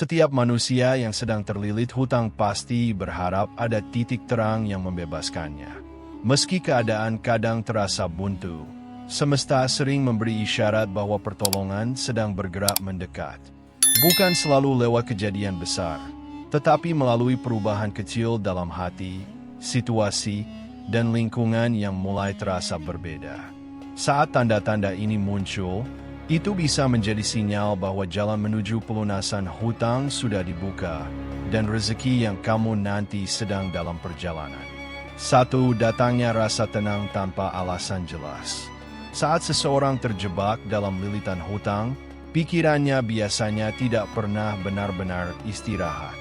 Setiap manusia yang sedang terlilit hutang pasti berharap ada titik terang yang membebaskannya. Meski keadaan kadang terasa buntu, semesta sering memberi isyarat bahwa pertolongan sedang bergerak mendekat. Bukan selalu lewat kejadian besar, tetapi melalui perubahan kecil dalam hati, situasi, dan lingkungan yang mulai terasa berbeda. Saat tanda-tanda ini muncul, itu bisa menjadi sinyal bahwa jalan menuju pelunasan hutang sudah dibuka dan rezeki yang kamu nanti sedang dalam perjalanan. 1. Datangnya rasa tenang tanpa alasan jelas. Saat seseorang terjebak dalam lilitan hutang, pikirannya biasanya tidak pernah benar-benar istirahat.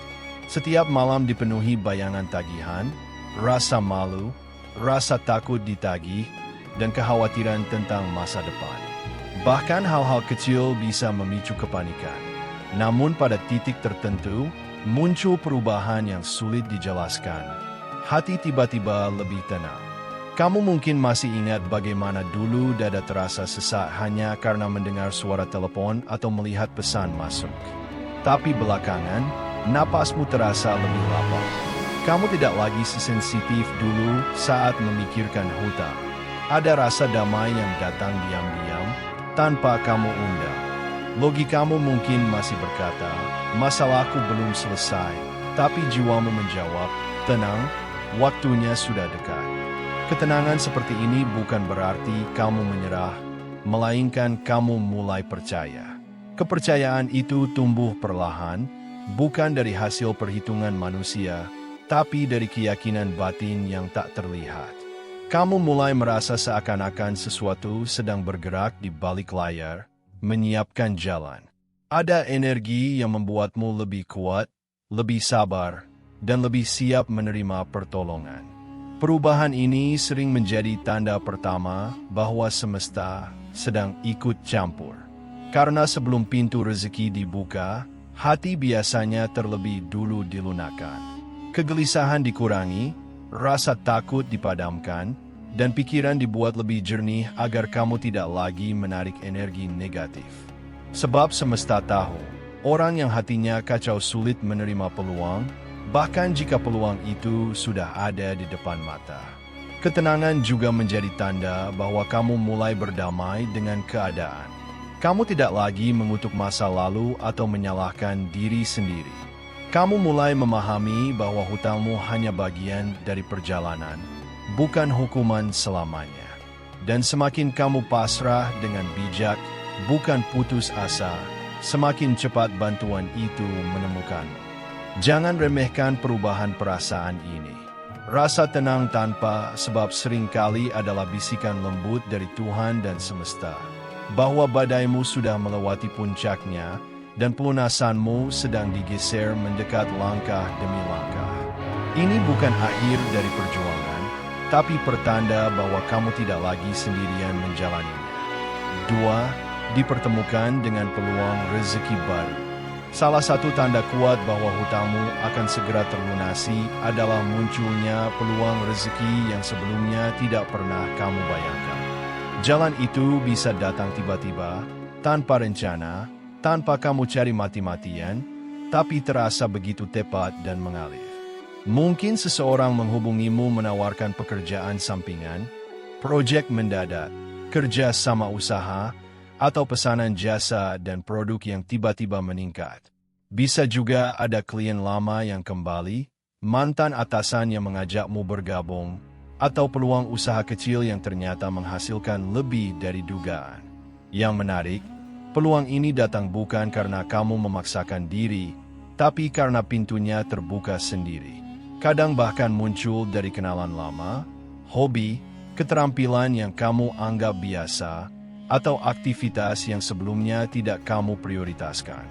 Setiap malam dipenuhi bayangan tagihan, rasa malu, rasa takut ditagih, dan kekhawatiran tentang masa depan. Bahkan hal-hal kecil bisa memicu kepanikan. Namun pada titik tertentu, muncul perubahan yang sulit dijelaskan. Hati tiba-tiba lebih tenang. Kamu mungkin masih ingat bagaimana dulu dada terasa sesak hanya karena mendengar suara telepon atau melihat pesan masuk. Tapi belakangan, napasmu terasa lebih lapang. Kamu tidak lagi sesensitif dulu saat memikirkan hutang. Ada rasa damai yang datang diam-diam, tanpa kamu undang. Logikamu mungkin masih berkata, masalahku belum selesai, tapi jiwamu menjawab, tenang, waktunya sudah dekat. Ketenangan seperti ini bukan berarti kamu menyerah, melainkan kamu mulai percaya. Kepercayaan itu tumbuh perlahan, bukan dari hasil perhitungan manusia, tapi dari keyakinan batin yang tak terlihat. Kamu mulai merasa seakan-akan sesuatu sedang bergerak di balik layar, menyiapkan jalan. Ada energi yang membuatmu lebih kuat, lebih sabar, dan lebih siap menerima pertolongan. Perubahan ini sering menjadi tanda pertama bahwa semesta sedang ikut campur. Karena sebelum pintu rezeki dibuka, hati biasanya terlebih dulu dilunakkan. Kegelisahan dikurangi, rasa takut dipadamkan, dan pikiran dibuat lebih jernih agar kamu tidak lagi menarik energi negatif. Sebab semesta tahu, orang yang hatinya kacau sulit menerima peluang, bahkan jika peluang itu sudah ada di depan mata. Ketenangan juga menjadi tanda bahwa kamu mulai berdamai dengan keadaan. Kamu tidak lagi mengutuk masa lalu atau menyalahkan diri sendiri. Kamu mulai memahami bahwa hutangmu hanya bagian dari perjalanan, bukan hukuman selamanya. Dan semakin kamu pasrah dengan bijak, bukan putus asa, semakin cepat bantuan itu menemukanmu. Jangan remehkan perubahan perasaan ini. Rasa tenang tanpa sebab seringkali adalah bisikan lembut dari Tuhan dan semesta, bahwa badaimu sudah melewati puncaknya, dan pelunasanmu sedang digeser mendekat langkah demi langkah. Ini bukan akhir dari perjuangan, tapi pertanda bahwa kamu tidak lagi sendirian menjalaninya. 2. Dipertemukan dengan peluang rezeki baru. Salah satu tanda kuat bahwa hutangmu akan segera terlunasi adalah munculnya peluang rezeki yang sebelumnya tidak pernah kamu bayangkan. Jalan itu bisa datang tiba-tiba, tanpa rencana, tanpa kamu cari mati-matian, tapi terasa begitu tepat dan mengalir. Mungkin seseorang menghubungimu menawarkan pekerjaan sampingan, proyek mendadak, kerja sama usaha, atau pesanan jasa dan produk yang tiba-tiba meningkat. Bisa juga ada klien lama yang kembali, mantan atasan yang mengajakmu bergabung, atau peluang usaha kecil yang ternyata menghasilkan lebih dari dugaan. Yang menarik, peluang ini datang bukan karena kamu memaksakan diri, tapi karena pintunya terbuka sendiri. Kadang bahkan muncul dari kenalan lama, hobi, keterampilan yang kamu anggap biasa, atau aktivitas yang sebelumnya tidak kamu prioritaskan.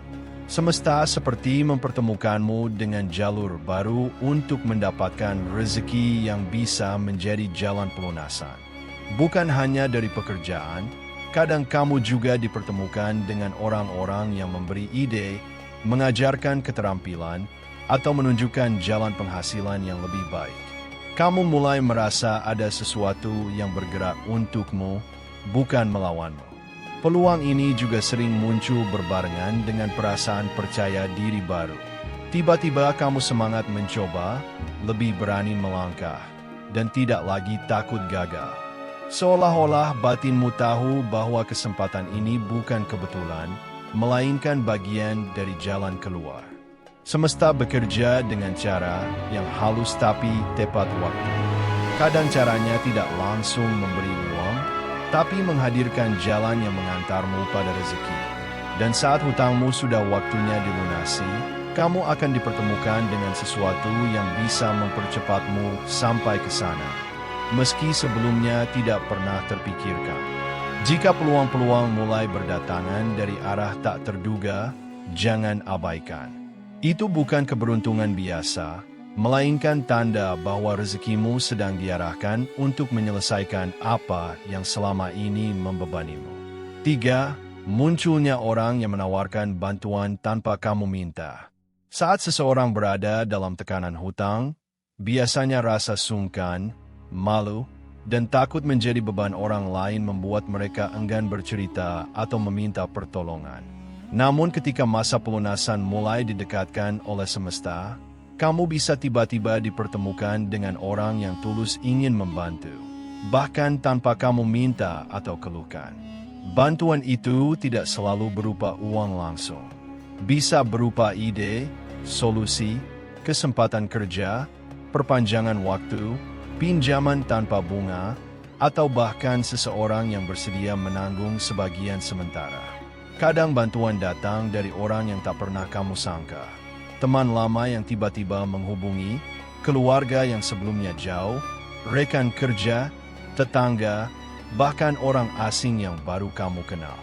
Semesta seperti mempertemukanmu dengan jalur baru untuk mendapatkan rezeki yang bisa menjadi jalan pelunasan. Bukan hanya dari pekerjaan, kadang kamu juga dipertemukan dengan orang-orang yang memberi ide, mengajarkan keterampilan, atau menunjukkan jalan penghasilan yang lebih baik. Kamu mulai merasa ada sesuatu yang bergerak untukmu, bukan melawanmu. Peluang ini juga sering muncul berbarengan dengan perasaan percaya diri baru. Tiba-tiba kamu semangat mencoba, lebih berani melangkah, dan tidak lagi takut gagal. Seolah-olah batinmu tahu bahwa kesempatan ini bukan kebetulan, melainkan bagian dari jalan keluar. Semesta bekerja dengan cara yang halus tapi tepat waktu. Kadang caranya tidak langsung memberi uang, tapi menghadirkan jalan yang mengantarmu pada rezeki. Dan saat hutangmu sudah waktunya dilunasi, kamu akan dipertemukan dengan sesuatu yang bisa mempercepatmu sampai ke sana, meski sebelumnya tidak pernah terpikirkan. Jika peluang-peluang mulai berdatangan dari arah tak terduga, jangan abaikan. Itu bukan keberuntungan biasa, melainkan tanda bahwa rezekimu sedang diarahkan untuk menyelesaikan apa yang selama ini membebanimu. 3. Munculnya orang yang menawarkan bantuan tanpa kamu minta. Saat seseorang berada dalam tekanan hutang, biasanya rasa sungkan, malu, dan takut menjadi beban orang lain membuat mereka enggan bercerita atau meminta pertolongan. Namun ketika masa pelunasan mulai didekatkan oleh semesta, kamu bisa tiba-tiba dipertemukan dengan orang yang tulus ingin membantu, bahkan tanpa kamu minta atau keluhkan. Bantuan itu tidak selalu berupa uang langsung. Bisa berupa ide, solusi, kesempatan kerja, perpanjangan waktu, pinjaman tanpa bunga, atau bahkan seseorang yang bersedia menanggung sebagian sementara. Kadang bantuan datang dari orang yang tak pernah kamu sangka. Teman lama yang tiba-tiba menghubungi, keluarga yang sebelumnya jauh, rekan kerja, tetangga, bahkan orang asing yang baru kamu kenal.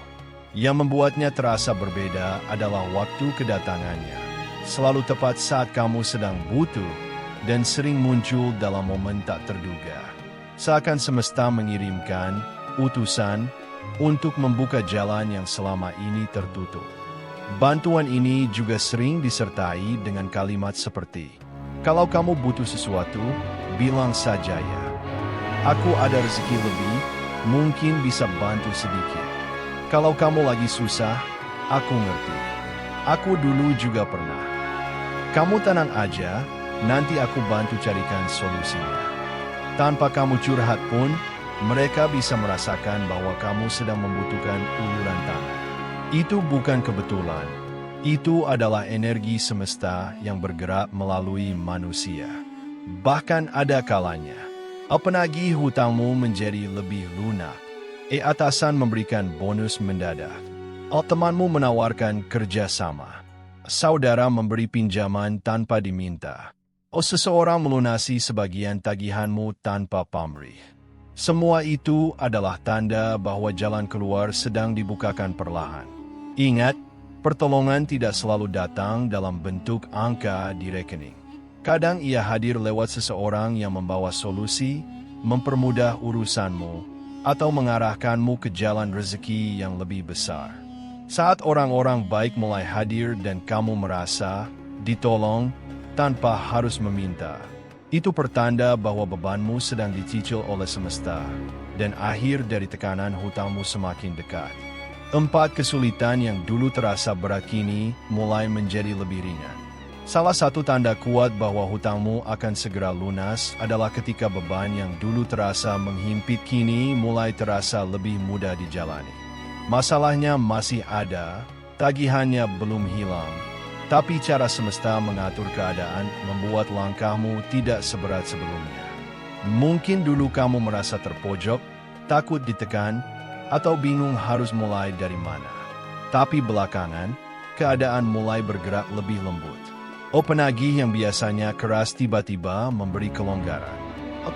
Yang membuatnya terasa berbeda adalah waktu kedatangannya. Selalu tepat saat kamu sedang butuh dan sering muncul dalam momen tak terduga. Seakan semesta mengirimkan utusan untuk membuka jalan yang selama ini tertutup. Bantuan ini juga sering disertai dengan kalimat seperti, "Kalau kamu butuh sesuatu, bilang saja ya. Aku ada rezeki lebih, mungkin bisa bantu sedikit. Kalau kamu lagi susah, aku ngerti. Aku dulu juga pernah. Kamu tenang aja, nanti aku bantu carikan solusinya." Tanpa kamu curhat pun, mereka bisa merasakan bahwa kamu sedang membutuhkan uluran tangan. Itu bukan kebetulan. Itu adalah energi semesta yang bergerak melalui manusia. Bahkan ada kalanya, penagih hutangmu menjadi lebih lunak. Atasan memberikan bonus mendadak. Temanmu menawarkan kerjasama. Saudara memberi pinjaman tanpa diminta. Seseorang melunasi sebagian tagihanmu tanpa pamrih. Semua itu adalah tanda bahwa jalan keluar sedang dibukakan perlahan. Ingat, pertolongan tidak selalu datang dalam bentuk angka di rekening. Kadang ia hadir lewat seseorang yang membawa solusi, mempermudah urusanmu, atau mengarahkanmu ke jalan rezeki yang lebih besar. Saat orang-orang baik mulai hadir dan kamu merasa ditolong tanpa harus meminta, itu pertanda bahwa bebanmu sedang dicicil oleh semesta, dan akhir dari tekanan hutangmu semakin dekat. 4. Kesulitan yang dulu terasa berat kini mulai menjadi lebih ringan. Salah satu tanda kuat bahwa hutangmu akan segera lunas adalah ketika beban yang dulu terasa menghimpit kini mulai terasa lebih mudah dijalani. Masalahnya masih ada, tagihannya belum hilang, tapi cara semesta mengatur keadaan membuat langkahmu tidak seberat sebelumnya. Mungkin dulu kamu merasa terpojok, takut ditekan, atau bingung harus mulai dari mana. Tapi belakangan, keadaan mulai bergerak lebih lembut. Penagih yang biasanya keras tiba-tiba memberi kelonggaran.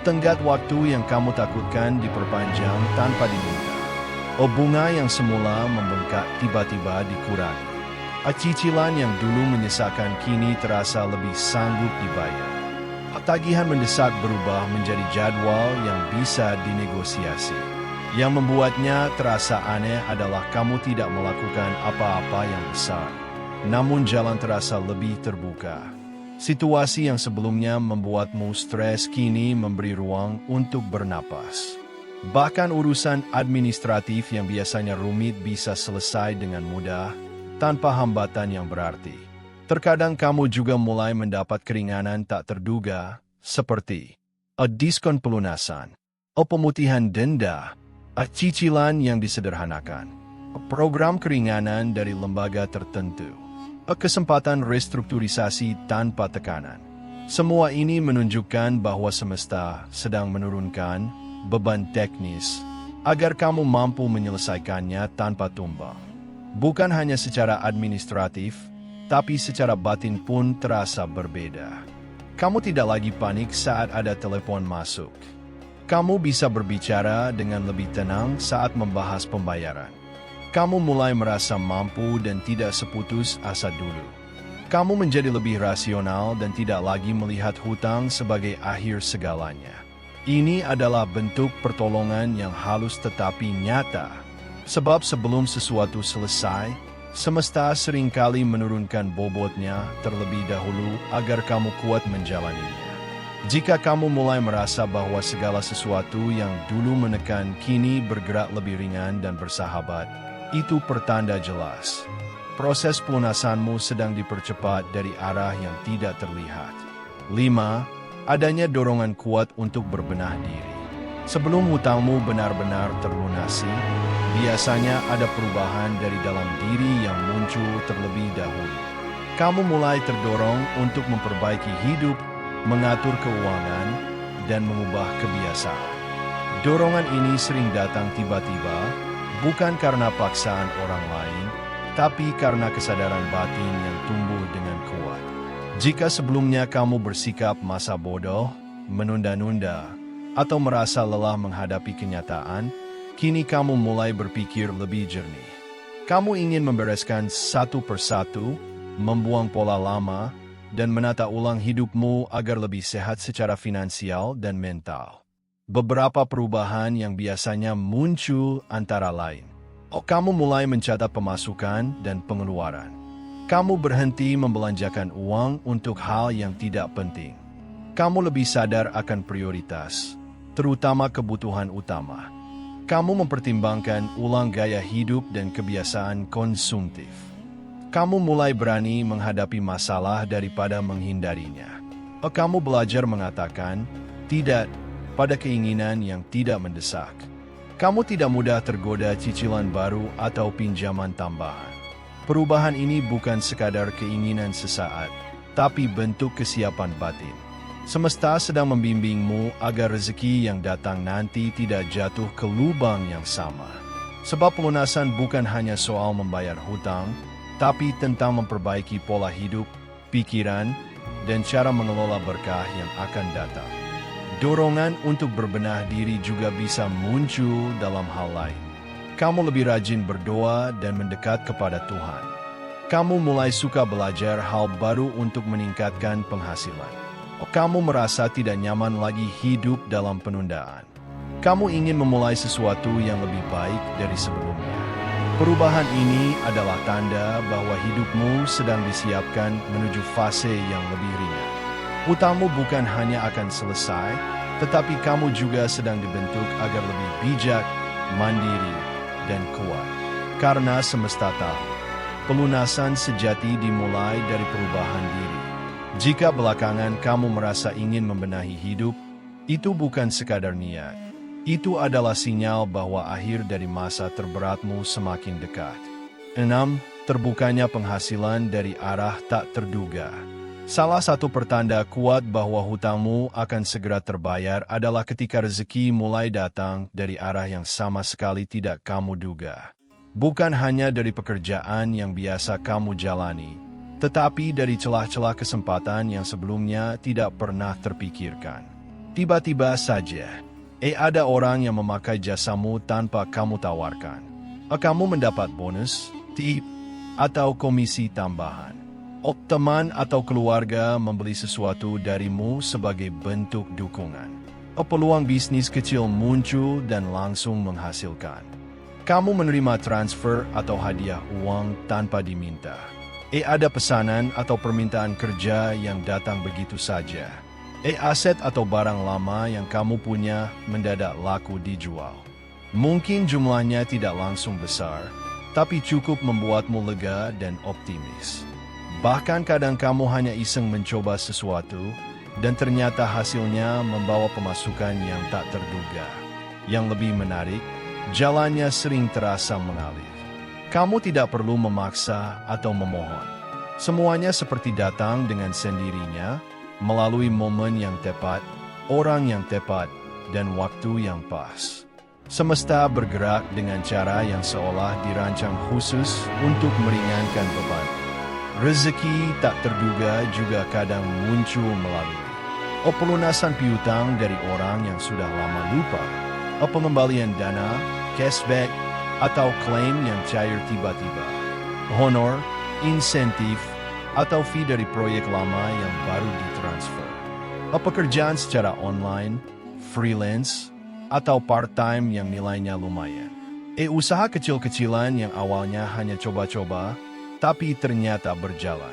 Tenggat waktu yang kamu takutkan diperpanjang tanpa diminta. Bunga yang semula membengkak tiba-tiba dikurangi. Cicilan yang dulu menyesakan kini terasa lebih sanggup dibayar. Tagihan mendesak berubah menjadi jadwal yang bisa dinegosiasi. Yang membuatnya terasa aneh adalah kamu tidak melakukan apa-apa yang besar, namun jalan terasa lebih terbuka. Situasi yang sebelumnya membuatmu stres kini memberi ruang untuk bernapas. Bahkan urusan administratif yang biasanya rumit bisa selesai dengan mudah, tanpa hambatan yang berarti. Terkadang kamu juga mulai mendapat keringanan tak terduga, seperti diskon pelunasan, pemutihan denda, cicilan yang disederhanakan, program keringanan dari lembaga tertentu, kesempatan restrukturisasi tanpa tekanan. Semua ini menunjukkan bahwa semesta sedang menurunkan beban teknis agar kamu mampu menyelesaikannya tanpa tumbang. Bukan hanya secara administratif, tapi secara batin pun terasa berbeda. Kamu tidak lagi panik saat ada telepon masuk. Kamu bisa berbicara dengan lebih tenang saat membahas pembayaran. Kamu mulai merasa mampu dan tidak seputus asa dulu. Kamu menjadi lebih rasional dan tidak lagi melihat hutang sebagai akhir segalanya. Ini adalah bentuk pertolongan yang halus tetapi nyata. Sebab sebelum sesuatu selesai, semesta seringkali menurunkan bobotnya terlebih dahulu agar kamu kuat menjalaninya. Jika kamu mulai merasa bahwa segala sesuatu yang dulu menekan kini bergerak lebih ringan dan bersahabat, itu pertanda jelas. Proses pelunasanmu sedang dipercepat dari arah yang tidak terlihat. 5. Adanya dorongan kuat untuk berbenah diri. Sebelum hutangmu benar-benar terlunasi, biasanya ada perubahan dari dalam diri yang muncul terlebih dahulu. Kamu mulai terdorong untuk memperbaiki hidup, mengatur keuangan, dan mengubah kebiasaan. Dorongan ini sering datang tiba-tiba, bukan karena paksaan orang lain, tapi karena kesadaran batin yang tumbuh dengan kuat. Jika sebelumnya kamu bersikap masa bodoh, menunda-nunda, atau merasa lelah menghadapi kenyataan, kini kamu mulai berpikir lebih jernih. Kamu ingin membereskan satu persatu, membuang pola lama, dan menata ulang hidupmu agar lebih sehat secara finansial dan mental. Beberapa perubahan yang biasanya muncul antara lain. Kamu mulai mencatat pemasukan dan pengeluaran. Kamu berhenti membelanjakan uang untuk hal yang tidak penting. Kamu lebih sadar akan prioritas, terutama kebutuhan utama. Kamu mempertimbangkan ulang gaya hidup dan kebiasaan konsumtif. Kamu mulai berani menghadapi masalah daripada menghindarinya. Kamu belajar mengatakan tidak pada keinginan yang tidak mendesak. Kamu tidak mudah tergoda cicilan baru atau pinjaman tambahan. Perubahan ini bukan sekadar keinginan sesaat, tapi bentuk kesiapan batin. Semesta sedang membimbingmu agar rezeki yang datang nanti tidak jatuh ke lubang yang sama. Sebab pelunasan bukan hanya soal membayar hutang, tapi tentang memperbaiki pola hidup, pikiran, dan cara mengelola berkah yang akan datang. Dorongan untuk berbenah diri juga bisa muncul dalam hal lain. Kamu lebih rajin berdoa dan mendekat kepada Tuhan. Kamu mulai suka belajar hal baru untuk meningkatkan penghasilan. Kamu merasa tidak nyaman lagi hidup dalam penundaan. Kamu ingin memulai sesuatu yang lebih baik dari sebelumnya. Perubahan ini adalah tanda bahwa hidupmu sedang disiapkan menuju fase yang lebih ringan. Hutangmu bukan hanya akan selesai, tetapi kamu juga sedang dibentuk agar lebih bijak, mandiri, dan kuat. Karena semesta tahu, pelunasan sejati dimulai dari perubahan diri. Jika belakangan kamu merasa ingin membenahi hidup, itu bukan sekadar niat. Itu adalah sinyal bahwa akhir dari masa terberatmu semakin dekat. 6. Terbukanya penghasilan dari arah tak terduga. Salah satu pertanda kuat bahwa hutangmu akan segera terbayar adalah ketika rezeki mulai datang dari arah yang sama sekali tidak kamu duga. Bukan hanya dari pekerjaan yang biasa kamu jalani, tetapi dari celah-celah kesempatan yang sebelumnya tidak pernah terpikirkan. Tiba-tiba saja, ada orang yang memakai jasamu tanpa kamu tawarkan. Kamu mendapat bonus, tip, atau komisi tambahan. Teman atau keluarga membeli sesuatu darimu sebagai bentuk dukungan. Peluang bisnis kecil muncul dan langsung menghasilkan. Kamu menerima transfer atau hadiah uang tanpa diminta. Ada pesanan atau permintaan kerja yang datang begitu saja. Aset atau barang lama yang kamu punya mendadak laku dijual. Mungkin jumlahnya tidak langsung besar, tapi cukup membuatmu lega dan optimis. Bahkan kadang kamu hanya iseng mencoba sesuatu, dan ternyata hasilnya membawa pemasukan yang tak terduga. Yang lebih menarik, jalannya sering terasa mengalir. Kamu tidak perlu memaksa atau memohon. Semuanya seperti datang dengan sendirinya, melalui momen yang tepat, orang yang tepat, dan waktu yang pas. Semesta bergerak dengan cara yang seolah dirancang khusus untuk meringankan beban. Rezeki tak terduga juga kadang muncul melalui pelunasan piutang dari orang yang sudah lama lupa, pengembalian dana, cashback, atau klaim yang cair tiba-tiba, honor, insentif, atau fee dari proyek lama yang baru ditransfer, pekerjaan secara online, freelance, atau part-time yang nilainya lumayan. Usaha kecil-kecilan yang awalnya hanya coba-coba, tapi ternyata berjalan.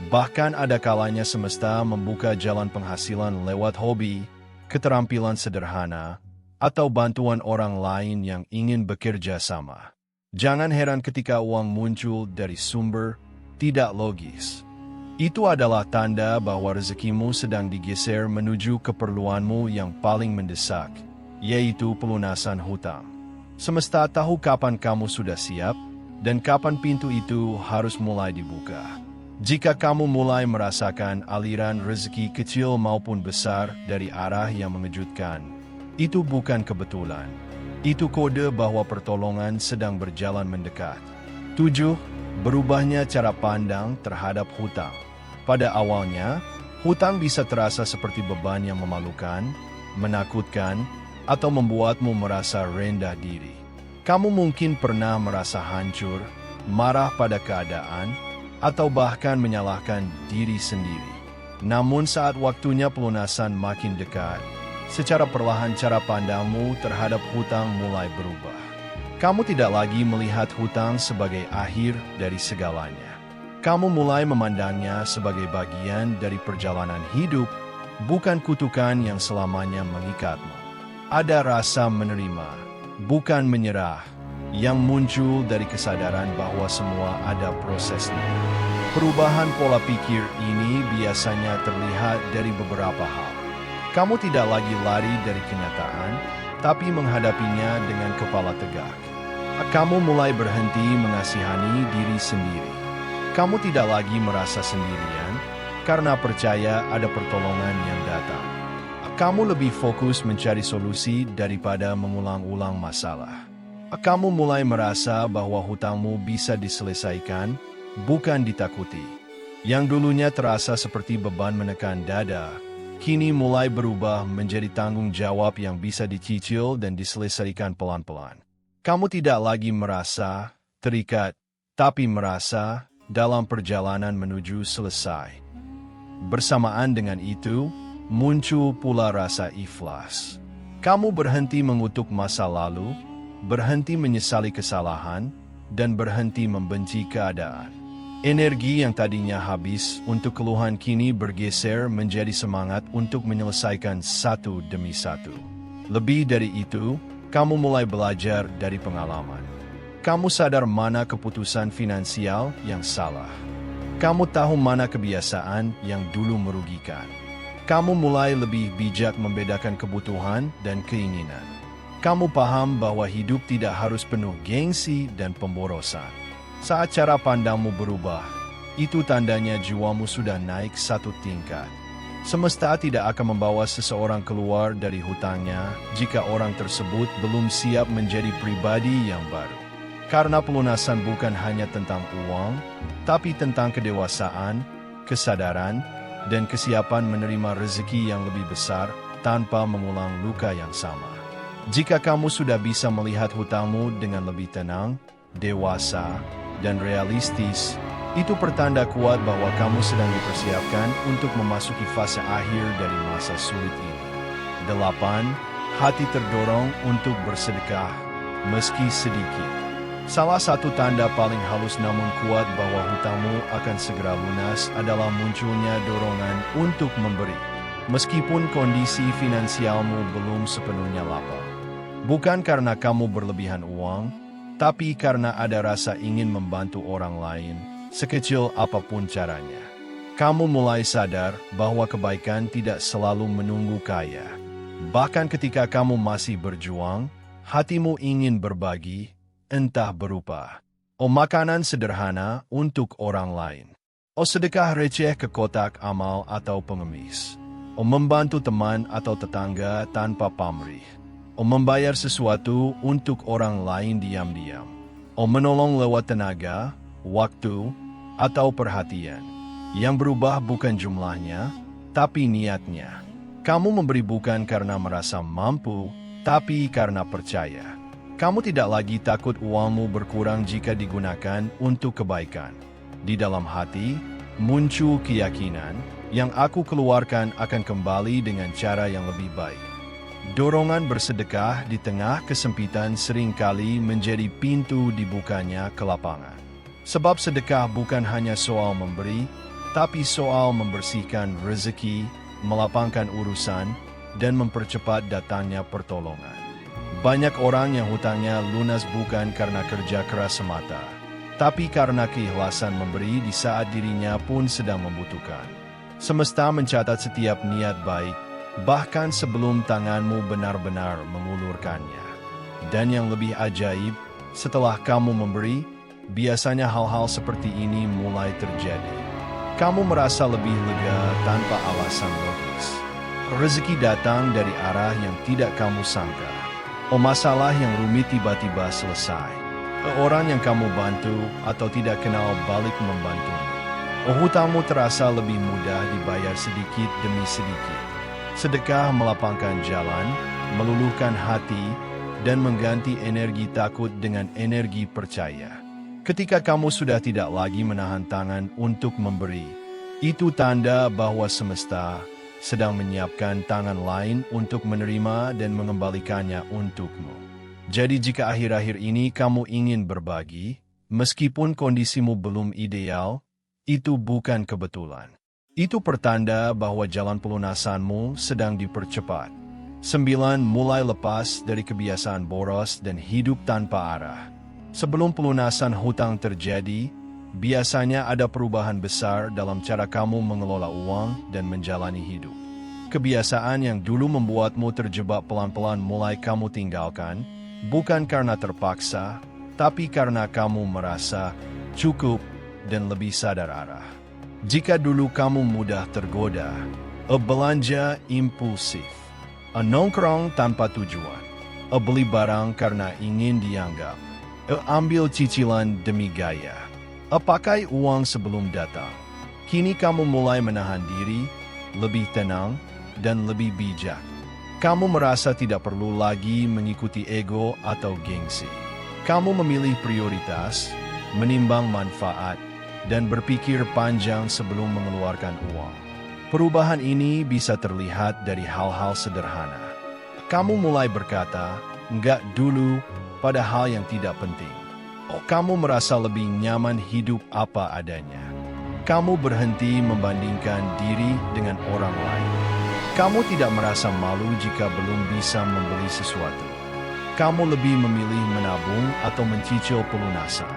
Bahkan ada kalanya semesta membuka jalan penghasilan lewat hobi, keterampilan sederhana, atau bantuan orang lain yang ingin bekerja sama. Jangan heran ketika uang muncul dari sumber tidak logis. Itu adalah tanda bahwa rezekimu sedang digeser menuju keperluanmu yang paling mendesak, yaitu pelunasan hutang. Semesta tahu kapan kamu sudah siap, dan kapan pintu itu harus mulai dibuka. Jika kamu mulai merasakan aliran rezeki kecil maupun besar dari arah yang mengejutkan, itu bukan kebetulan. Itu kode bahwa pertolongan sedang berjalan mendekat. 7. Berubahnya cara pandang terhadap hutang. Pada awalnya, hutang bisa terasa seperti beban yang memalukan, menakutkan, atau membuatmu merasa rendah diri. Kamu mungkin pernah merasa hancur, marah pada keadaan, atau bahkan menyalahkan diri sendiri. Namun saat waktunya pelunasan makin dekat, secara perlahan cara pandangmu terhadap hutang mulai berubah. Kamu tidak lagi melihat hutang sebagai akhir dari segalanya. Kamu mulai memandangnya sebagai bagian dari perjalanan hidup, bukan kutukan yang selamanya mengikatmu. Ada rasa menerima, bukan menyerah, yang muncul dari kesadaran bahwa semua ada prosesnya. Perubahan pola pikir ini biasanya terlihat dari beberapa hal. Kamu tidak lagi lari dari kenyataan, tapi menghadapinya dengan kepala tegak. Kamu mulai berhenti mengasihani diri sendiri. Kamu tidak lagi merasa sendirian, karena percaya ada pertolongan yang datang. Kamu lebih fokus mencari solusi daripada mengulang-ulang masalah. Kamu mulai merasa bahwa hutangmu bisa diselesaikan, bukan ditakuti. Yang dulunya terasa seperti beban menekan dada, kini mulai berubah menjadi tanggung jawab yang bisa dicicil dan diselesaikan pelan-pelan. Kamu tidak lagi merasa terikat, tapi merasa dalam perjalanan menuju selesai. Bersamaan dengan itu, muncul pula rasa ikhlas. Kamu berhenti mengutuk masa lalu, berhenti menyesali kesalahan, dan berhenti membenci keadaan. Energi yang tadinya habis untuk keluhan kini bergeser menjadi semangat untuk menyelesaikan satu demi satu. Lebih dari itu, kamu mulai belajar dari pengalaman. Kamu sadar mana keputusan finansial yang salah. Kamu tahu mana kebiasaan yang dulu merugikan. Kamu mulai lebih bijak membedakan kebutuhan dan keinginan. Kamu paham bahwa hidup tidak harus penuh gengsi dan pemborosan. Saat cara pandangmu berubah, itu tandanya jiwamu sudah naik satu tingkat. Semesta tidak akan membawa seseorang keluar dari hutangnya jika orang tersebut belum siap menjadi pribadi yang baru. Karena pelunasan bukan hanya tentang uang, tapi tentang kedewasaan, kesadaran, dan kesiapan menerima rezeki yang lebih besar tanpa mengulang luka yang sama. Jika kamu sudah bisa melihat hutangmu dengan lebih tenang, dewasa, dan realistis, itu pertanda kuat bahwa kamu sedang dipersiapkan untuk memasuki fase akhir dari masa sulit ini. 8. Hati terdorong untuk bersedekah, meski sedikit. Salah satu tanda paling halus namun kuat bahwa hutangmu akan segera lunas adalah munculnya dorongan untuk memberi. meskipun kondisi finansialmu belum sepenuhnya lapang. Bukan karena kamu berlebihan uang, tapi karena ada rasa ingin membantu orang lain, sekecil apapun caranya. Kamu mulai sadar bahwa kebaikan tidak selalu menunggu kaya. Bahkan ketika kamu masih berjuang, hatimu ingin berbagi, entah berupa makanan sederhana untuk orang lain, sedekah receh ke kotak amal atau pengemis, membantu teman atau tetangga tanpa pamrih, membayar sesuatu untuk orang lain diam-diam, menolong lewat tenaga, waktu, atau perhatian. Yang berubah bukan jumlahnya, tapi niatnya. Kamu memberi bukan karena merasa mampu, tapi karena percaya. Kamu tidak lagi takut uangmu berkurang jika digunakan untuk kebaikan. Di dalam hati, muncul keyakinan yang aku keluarkan akan kembali dengan cara yang lebih baik. Dorongan bersedekah di tengah kesempitan seringkali menjadi pintu dibukanya kelapangan. Sebab sedekah bukan hanya soal memberi, tapi soal membersihkan rezeki, melapangkan urusan, dan mempercepat datangnya pertolongan. Banyak orang yang hutangnya lunas bukan karena kerja keras semata, tapi karena keikhlasan memberi di saat dirinya pun sedang membutuhkan. Semesta mencatat setiap niat baik, bahkan sebelum tanganmu benar-benar mengulurkannya. Dan yang lebih ajaib, setelah kamu memberi, biasanya hal-hal seperti ini mulai terjadi. Kamu merasa lebih lega tanpa alasan logis. Rezeki datang dari arah yang tidak kamu sangka. Masalah yang rumit tiba-tiba selesai. Orang yang kamu bantu atau tidak kenal balik membantumu. Hutangmu terasa lebih mudah dibayar sedikit demi sedikit. Sedekah melapangkan jalan, meluluhkan hati, dan mengganti energi takut dengan energi percaya. Ketika kamu sudah tidak lagi menahan tangan untuk memberi, itu tanda bahwa semesta sedang menyiapkan tangan lain untuk menerima dan mengembalikannya untukmu. Jadi jika akhir-akhir ini kamu ingin berbagi, meskipun kondisimu belum ideal, itu bukan kebetulan. Itu pertanda bahwa jalan pelunasanmu sedang dipercepat. 9. Mulai lepas dari kebiasaan boros dan hidup tanpa arah. Sebelum pelunasan hutang terjadi, biasanya ada perubahan besar dalam cara kamu mengelola uang dan menjalani hidup. Kebiasaan yang dulu membuatmu terjebak pelan-pelan mulai kamu tinggalkan, bukan karena terpaksa, tapi karena kamu merasa cukup dan lebih sadar arah. Jika dulu kamu mudah tergoda, belanja impulsif, nongkrong tanpa tujuan, beli barang karena ingin dianggap, ambil cicilan demi gaya, pakai uang sebelum datang. Kini kamu mulai menahan diri, lebih tenang, dan lebih bijak. Kamu merasa tidak perlu lagi mengikuti ego atau gengsi. Kamu memilih prioritas, menimbang manfaat, dan berpikir panjang sebelum mengeluarkan uang. Perubahan ini bisa terlihat dari hal-hal sederhana. Kamu mulai berkata, enggak dulu, pada hal yang tidak penting. Kamu merasa lebih nyaman hidup apa adanya. Kamu berhenti membandingkan diri dengan orang lain. Kamu tidak merasa malu jika belum bisa membeli sesuatu. Kamu lebih memilih menabung atau mencicil pelunasan.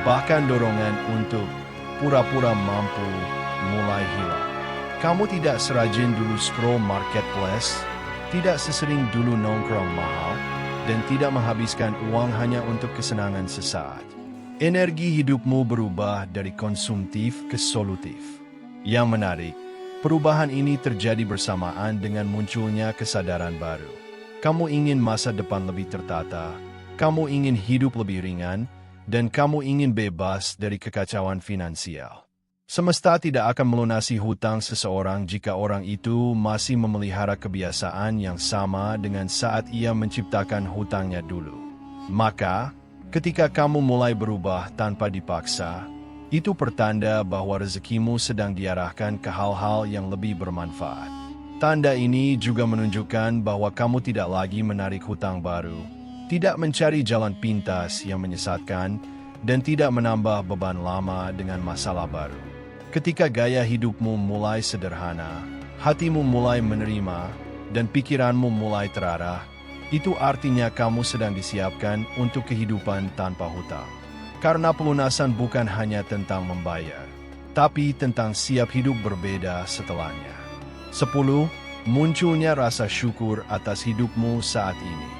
Bahkan dorongan untuk pura-pura mampu mulai hilang. Kamu tidak serajin dulu scroll marketplace, tidak sesering dulu nongkrong mahal, dan tidak menghabiskan uang hanya untuk kesenangan sesaat. Energi hidupmu berubah dari konsumtif ke solutif. Yang menarik, perubahan ini terjadi bersamaan dengan munculnya kesadaran baru. Kamu ingin masa depan lebih tertata, kamu ingin hidup lebih ringan, dan kamu ingin bebas dari kekacauan finansial. Semesta tidak akan melunasi hutang seseorang jika orang itu masih memelihara kebiasaan yang sama dengan saat ia menciptakan hutangnya dulu. Maka, ketika kamu mulai berubah tanpa dipaksa, itu pertanda bahwa rezekimu sedang diarahkan ke hal-hal yang lebih bermanfaat. Tanda ini juga menunjukkan bahwa kamu tidak lagi menarik hutang baru, tidak mencari jalan pintas yang menyesatkan, dan tidak menambah beban lama dengan masalah baru. Ketika gaya hidupmu mulai sederhana, hatimu mulai menerima, dan pikiranmu mulai terarah, itu artinya kamu sedang disiapkan untuk kehidupan tanpa hutang. Karena pelunasan bukan hanya tentang membayar, tapi tentang siap hidup berbeda setelahnya. 10. Munculnya rasa syukur atas hidupmu saat ini.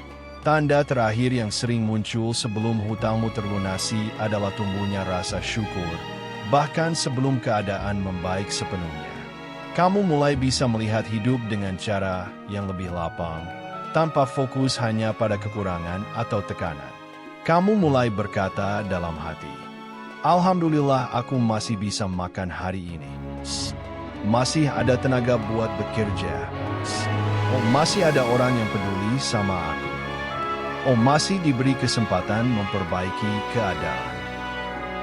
Tanda terakhir yang sering muncul sebelum hutangmu terlunasi adalah tumbuhnya rasa syukur, bahkan sebelum keadaan membaik sepenuhnya. Kamu mulai bisa melihat hidup dengan cara yang lebih lapang, tanpa fokus hanya pada kekurangan atau tekanan. Kamu mulai berkata dalam hati, "Alhamdulillah aku masih bisa makan hari ini. Masih ada tenaga buat bekerja. Oh, masih ada orang yang peduli sama aku. Oh, masih diberi kesempatan memperbaiki keadaan.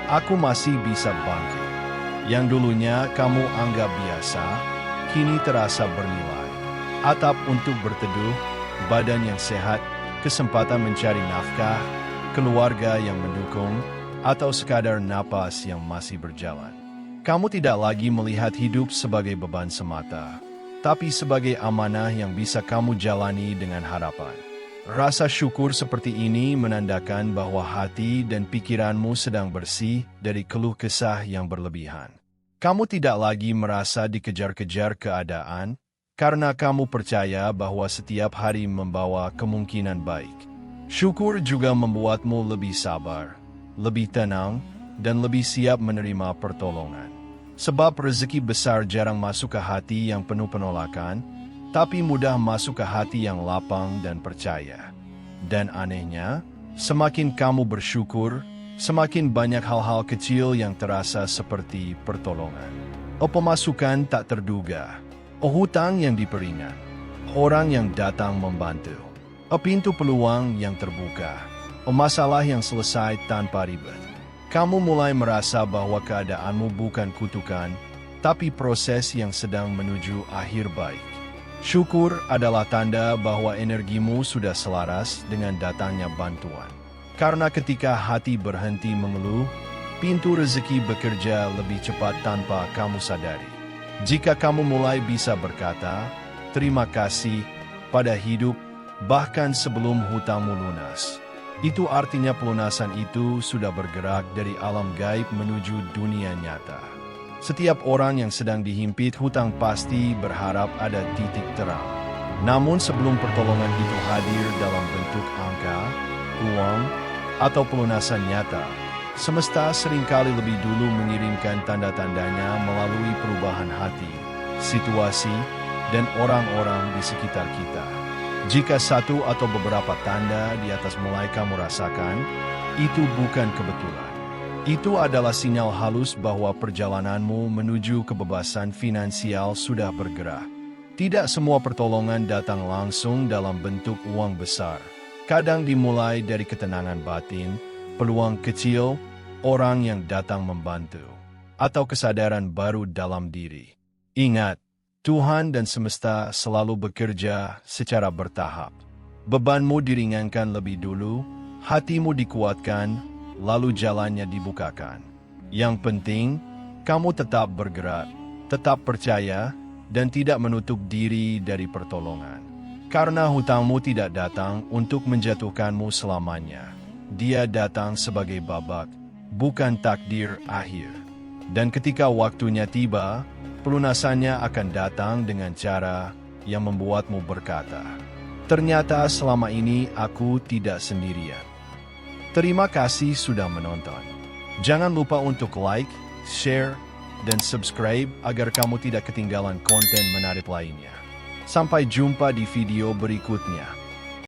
Aku masih bisa bangkit." Yang dulunya kamu anggap biasa, kini terasa bernilai. Atap untuk berteduh, badan yang sehat, kesempatan mencari nafkah, keluarga yang mendukung, atau sekadar napas yang masih berjalan. Kamu tidak lagi melihat hidup sebagai beban semata, tapi sebagai amanah yang bisa kamu jalani dengan harapan. Rasa syukur seperti ini menandakan bahwa hati dan pikiranmu sedang bersih dari keluh kesah yang berlebihan. Kamu tidak lagi merasa dikejar-kejar keadaan, karena kamu percaya bahwa setiap hari membawa kemungkinan baik. Syukur juga membuatmu lebih sabar, lebih tenang, dan lebih siap menerima pertolongan. Sebab rezeki besar jarang masuk ke hati yang penuh penolakan, tapi mudah masuk ke hati yang lapang dan percaya. Dan anehnya, semakin kamu bersyukur, semakin banyak hal-hal kecil yang terasa seperti pertolongan. Pemasukan tak terduga, hutang yang diperingat, orang yang datang membantu, pintu peluang yang terbuka, masalah yang selesai tanpa ribet. Kamu mulai merasa bahwa keadaanmu bukan kutukan, tapi proses yang sedang menuju akhir baik. Syukur adalah tanda bahwa energimu sudah selaras dengan datangnya bantuan. Karena ketika hati berhenti mengeluh, pintu rezeki bekerja lebih cepat tanpa kamu sadari. Jika kamu mulai bisa berkata, "Terima kasih," pada hidup, bahkan sebelum hutangmu lunas, itu artinya pelunasan itu sudah bergerak dari alam gaib menuju dunia nyata. Setiap orang yang sedang dihimpit hutang pasti berharap ada titik terang. Namun sebelum pertolongan itu hadir dalam bentuk angka, uang, atau pelunasan nyata, semesta seringkali lebih dulu mengirimkan tanda-tandanya melalui perubahan hati, situasi, dan orang-orang di sekitar kita. Jika satu atau beberapa tanda di atas mulai kamu rasakan, itu bukan kebetulan. Itu adalah sinyal halus bahwa perjalananmu menuju kebebasan finansial sudah bergerak. Tidak semua pertolongan datang langsung dalam bentuk uang besar. Kadang dimulai dari ketenangan batin, peluang kecil, orang yang datang membantu, atau kesadaran baru dalam diri. Ingat, Tuhan dan semesta selalu bekerja secara bertahap. Bebanmu diringankan lebih dulu, hatimu dikuatkan, lalu jalannya dibukakan. Yang penting, kamu tetap bergerak, tetap percaya, dan tidak menutup diri dari pertolongan. Karena hutangmu tidak datang untuk menjatuhkanmu selamanya. Dia datang sebagai babak, bukan takdir akhir. Dan ketika waktunya tiba, pelunasannya akan datang dengan cara yang membuatmu berkata, "Ternyata selama ini aku tidak sendirian." Terima kasih sudah menonton. Jangan lupa untuk like, share, dan subscribe agar kamu tidak ketinggalan konten menarik lainnya. Sampai jumpa di video berikutnya.